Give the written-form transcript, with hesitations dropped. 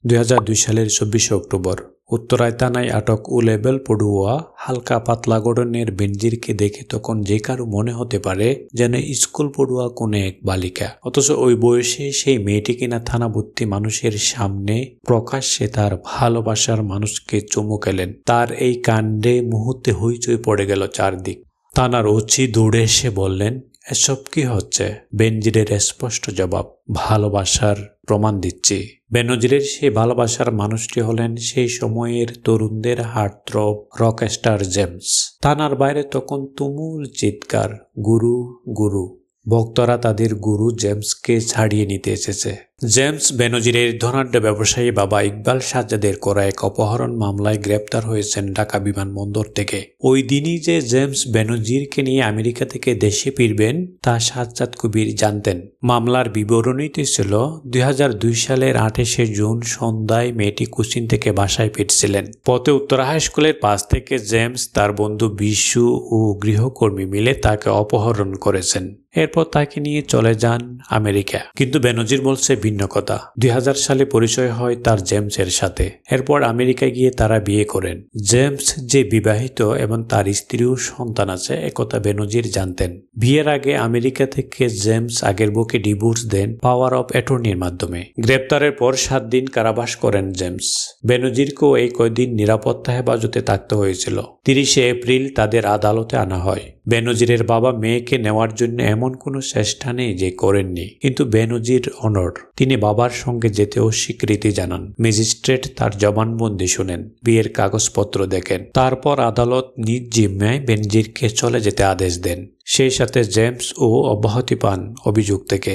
2002 সালের 24 অক্টোবর উত্তরায় থানায় আটক ও লেভেল পড়ুয়া হালকা পাতলা গড়নের বেনজিরকে দেখে তখন যে কারো মনে হতে পারে যেন স্কুল পড়ুয়া কোনো এক বালিকা, অথচ ওই বয়সে সেই মেয়েটি কিনা থানাভর্তি মানুষের সামনে প্রকাশ্যে তার ভালোবাসার মানুষকে চুমু খেলেন। তার এই কাণ্ডে মুহূর্তে হইচই পড়ে গেল চারদিক। থানার ওসি দৌড়ে এসে বললেন, এসব কি হচ্ছে? বেনজিরের স্পষ্ট জবাব, ভালোবাসার প্রমাণ দিচ্ছি। বেনজিরের সেই ভালোবাসার মানুষটি হলেন সেই সময়ের তরুণদের হার্টথ্রব রকস্টার জেমস। থানার বাইরে তখন তুমুল চিৎকার, গুরু গুরু। ভক্তরা তাদের গুরু জেমসকে ছাড়িয়ে নিতে এসেছে। জেমস বেনজিরের ধনাঢ্য ব্যবসায়ী বাবা ইকবাল সাজ্জাদের করা এক অপহরণ মামলায় গ্রেপ্তার হয়েছেন ঢাকা বিমানবন্দর থেকে। ওই দিনই যে জেমস বেনজিরকে নিয়ে আমেরিকা থেকে দেশে ফিরবেন তা সাজ্জাদ কবির জানতেন। মামলার বিবরণীতে ছিল 2002 সালের 28শে জুন সন্ধ্যায় মেয়েটি কুচিন থেকে বাসায় ফিরছিলেন। পথে উত্তরা হাই স্কুলের পাশ থেকে জেমস, তার বন্ধু বিশু ও গৃহকর্মী মিলে তাকে অপহরণ করেছেন। এরপর তাকে নিয়ে চলে যান আমেরিকা। কিন্তু বেনজির বলছে ভিন্ন কথা। 2000 সালে পরিচয় হয় তার জেমসের সাথে। এরপর আমেরিকায় গিয়ে তারা বিয়ে করেন। জেমস যে বিবাহিত এবং তার স্ত্রীও সন্তান আছে একথা বেনজির জানতেন। বিয়ের আগে আমেরিকা থেকে জেমস আগের বউকে ডিভোর্স দেন পাওয়ার অফ অ্যাটর্নির মাধ্যমে। গ্রেপ্তারের পর 7 দিন কারাবাস করেন জেমস। বেনজিরকেও এই কয়দিন নিরাপত্তা হেফাজতে থাকতে হয়েছিল। 30শে এপ্রিল তাদের আদালতে আনা হয়। বেনজিরের বাবা মেয়েকে নেওয়ার জন্য এমন কোনো চেষ্টা নেই যে করেননি, কিন্তু বেনজির অনড়। তিনি বাবার সঙ্গে যেতেও স্বীকৃতি জানান। ম্যাজিস্ট্রেট তার জবানবন্দি শুনেন, বিয়ের কাগজপত্র দেখেন। তারপর আদালত নিজ জিম্মায় বেনজিরকে চলে যেতে আদেশ দেন। সেই সাথে জেমস ও অব্যাহতি পান অভিযোগ থেকে।